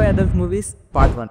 5 adult movies, part 1.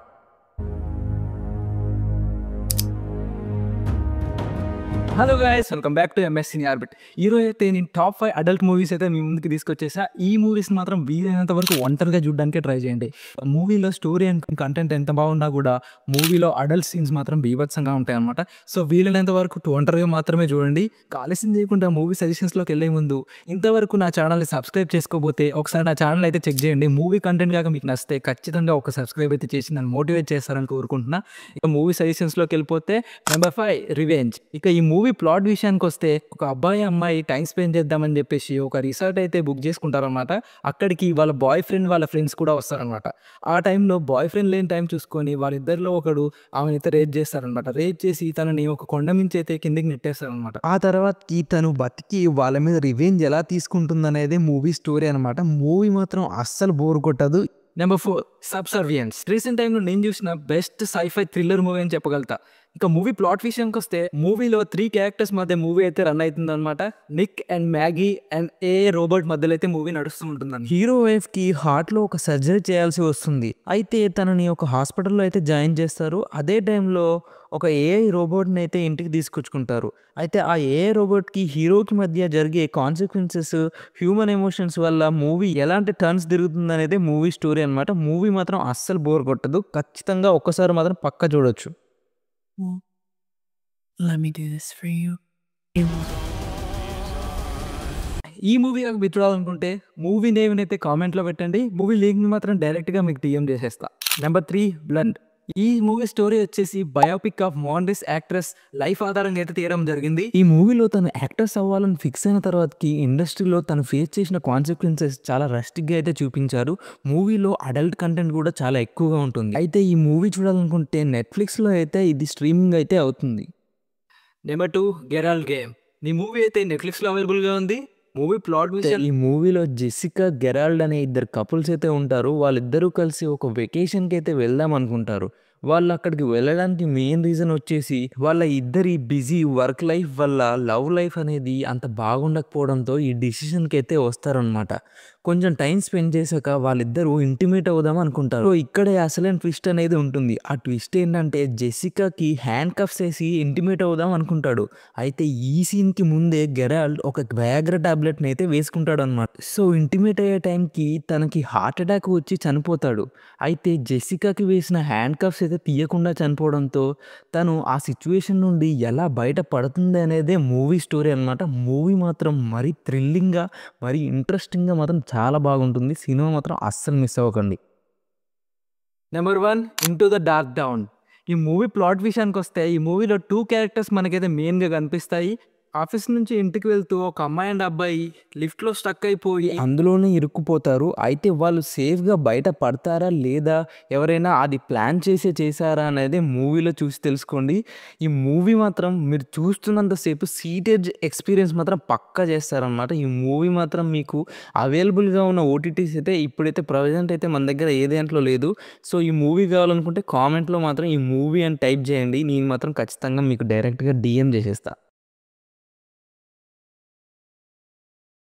Hello guys, welcome back to MS in orbit. ఈరోజు అయితే నేను top 5 adult movies అయితే మీ ముందుకు తీసుకొచ్చేసా. ఈ మూవీస్ మాత్రం వీలైనంత వరకు ఒంటరిగా చూడడానికే ట్రై చేయండి. మూవీలో స్టోరీ అండ్ కంటెంట్ ఎంత బాగున్నా కూడా మూవీలో అడల్ట్ సీన్స్ మాత్రం బీభత్సంగా ఉంటాయి అనమాట. సో వీలైనంత వరకు ఒంటరిగా మాత్రమే చూడండి. ఆలస్యం చేయకుండా మూవీ సజెషన్స్లోకి వెళ్ళే ముందు ఇంతవరకు నా ఛానల్ని సబ్స్క్రైబ్ చేసుకోకపోతే ఒకసారి నా ఛానల్ అయితే చెక్ చేయండి. మూవీ కంటెంట్ కాక మీకు నచ్చితే ఖచ్చితంగా ఒక సబ్స్క్రైబ్ అయితే చేసి నన్ను మోటివేట్ చేస్తారని కోరుకుంటున్నా. ఇక మూవీ సజెషన్స్లోకి వెళ్ళిపోతే నెంబర్ 5 రివెంజ్. ఇక ఈ మూవీ ప్లాట్ విషయానికి వస్తే ఒక అబ్బాయి అమ్మాయి టైం స్పెండ్ చేద్దామని చెప్పేసి ఒక రిసార్ట్ అయితే బుక్ చేసుకుంటారనమాట. అక్కడికి వాళ్ళ బాయ్ ఫ్రెండ్ వాళ్ళ ఫ్రెండ్స్ కూడా వస్తారనమాట. ఆ టైంలో బాయ్ ఫ్రెండ్ లేని టైం చూసుకొని వాళ్ళిద్దరిలో ఒకడు ఆమెనైతే రేప్ చేస్తారనమాట. రేప్ చేసి తనని ఒక కొండ మించి అయితే కిందికి నెట్టేస్తారనమాట. ఆ తర్వాతకి తను బతికి వాళ్ళ మీద రివెంజ్ ఎలా తీసుకుంటుందనేది మూవీ స్టోరీ అనమాట. మూవీ మాత్రం అస్సలు బోర్ కొట్టదు. నెంబర్ 4 సబ్సర్వియన్స్. రీసెంట్ టైంలో నేను చూసిన బెస్ట్ సైఫై థ్రిల్లర్ మూవీ అని చెప్పగలుగుతా. ఇక మూవీ ప్లాట్ విషయానికి వస్తే మూవీలో 3 క్యారెక్టర్స్ మధ్య మూవీ అయితే రన్ అవుతుంది అనమాట. Nick and Maggi and robot మధ్యలో అయితే మూవీ నడుస్తూ ఉంటుంది. హీరో వైఫ్ కి హార్ట్ లో ఒక సర్జరీ చేయాల్సి వస్తుంది. అయితే తనని ఒక హాస్పిటల్లో అయితే జాయిన్ చేస్తారు. అదే టైంలో ఒక ఏఐ రోబోట్ని అయితే ఇంటికి తీసుకొచ్చుకుంటారు. అయితే ఆ ఏఐ రోబోట్కి హీరోకి మధ్య జరిగే కాన్సిక్వెన్సెస్, హ్యూమన్ ఎమోషన్స్ వల్ల మూవీ ఎలాంటి టర్న్స్ తిరుగుతుంది అనేది మూవీ స్టోరీ అనమాట. మూవీ మాత్రం అస్సలు బోర్ కొట్టదు. ఖచ్చితంగా ఒక్కసారి మాత్రం పక్కా చూడొచ్చు. Let me do this for you. ఈ మూవీ మీరు చూడాలనుకుంటే మూవీ నేమ్ అయితే కామెంట్లో పెట్టండి. మూవీ లింక్ మాత్రం డైరెక్ట్గా మీకు టీఎం చేసేస్తా. Number 3 blonde. ఈ మూవీ స్టోరీ వచ్చేసి బయోపిక్ ఆఫ్ మోండిస్ యాక్ట్రెస్ లైఫ్ ఆధారంగా అయితే తీయడం జరిగింది. ఈ మూవీలో తను యాక్టర్స్ అవ్వాలని ఫిక్స్ అయిన తర్వాతకి ఇండస్ట్రీలో తను ఫేస్ చేసిన కాన్సిక్వెన్సెస్ చాలా రస్టిక్గా అయితే చూపించారు. మూవీలో అడల్ట్ కంటెంట్ కూడా చాలా ఎక్కువగా ఉంటుంది. అయితే ఈ మూవీ చూడాలనుకుంటే నెట్ఫ్లిక్స్లో అయితే ఇది స్ట్రీమింగ్ అయితే అవుతుంది. Number 2 Gerald game. ఈ మూవీ అయితే నెట్ఫ్లిక్స్లో అవైలబుల్గా ఉంది. మూవీ ప్లాట్ విషయం, ఈ మూవీలో జెసికా, గెరాల్డ్ అనే ఇద్దరు కపుల్స్ అయితే ఉంటారు. వాళ్ళిద్దరూ కలిసి ఒక వెకేషన్కి అయితే వెళ్దాం అనుకుంటారు. వాళ్ళు అక్కడికి వెళ్ళడానికి మెయిన్ రీజన్ వచ్చేసి వాళ్ళ ఇద్దరి బిజీ వర్క్ లైఫ్ వల్ల లవ్ లైఫ్ అనేది అంత బాగుండకపోవడంతో ఈ డిసిషన్కి అయితే వస్తారనమాట. కొంచెం టైం స్పెండ్ చేశాక వాళ్ళిద్దరూ ఇంటిమేట్ అవుదాం అనుకుంటారు. సో ఇక్కడే అసలైన ట్విస్ట్ అనేది ఉంటుంది. ఆ ట్విస్ట్ ఏంటంటే జెసికాకి హ్యాండ్ కఫ్స్ వేసి ఇంటిమేట్ అవుదాం అనుకుంటాడు. అయితే ఈ సీన్కి ముందే గెరాల్డ్ ఒక వ్యాగ్రా టాబ్లెట్ని అయితే వేసుకుంటాడు అనమాట. సో ఇంటిమేట్ అయ్యే టైంకి తనకి హార్ట్ అటాక్ వచ్చి చనిపోతాడు. అయితే జెసికాకి వేసిన హ్యాండ్ కఫ్స్ అయితే తీయకుండా చనిపోవడంతో తను ఆ సిచ్యువేషన్ నుండి ఎలా బయట పడుతుంది అనేదే మూవీ స్టోరీ అనమాట. మూవీ మాత్రం మరీ థ్రిల్లింగ్గా, మరీ ఇంట్రెస్టింగ్గా మాత్రం చాలా బాగుంటుంది. సినిమా మాత్రం అస్సలు మిస్ అవ్వకండి. Number 1 into the dark down. ఈ మూవీ ప్లాట్ విషయానికి వస్తే ఈ మూవీలో 2 క్యారెక్టర్స్ మనకైతే మెయిన్గా కనిపిస్తాయి. ఆఫీస్ నుంచి ఇంటికి వెళ్తూ ఒక అమ్మాయి అండ్ అబ్బాయి లిఫ్ట్లో స్టక్ అయిపోయి అందులోనే ఇరుక్కుపోతారు. అయితే వాళ్ళు సేఫ్గా బయట పడతారా లేదా, ఎవరైనా అది ప్లాన్ చేశారా అనేది మూవీలో చూసి తెలుసుకోండి. ఈ మూవీ మాత్రం మీరు చూస్తున్నంతసేపు సీటెడ్ ఎక్స్పీరియన్స్ మాత్రం పక్కా చేస్తారనమాట. ఈ మూవీ మాత్రం మీకు అవైలబుల్గా ఉన్న ఓటీటీస్ అయితే ఇప్పుడైతే ప్రజెంట్ అయితే మన దగ్గర ఏ దాంట్లో లేదు. సో ఈ మూవీ కావాలనుకుంటే కామెంట్లో మాత్రం ఈ మూవీ అని టైప్ చేయండి. నేను మాత్రం ఖచ్చితంగా మీకు డైరెక్ట్గా డిఎం చేసేస్తా.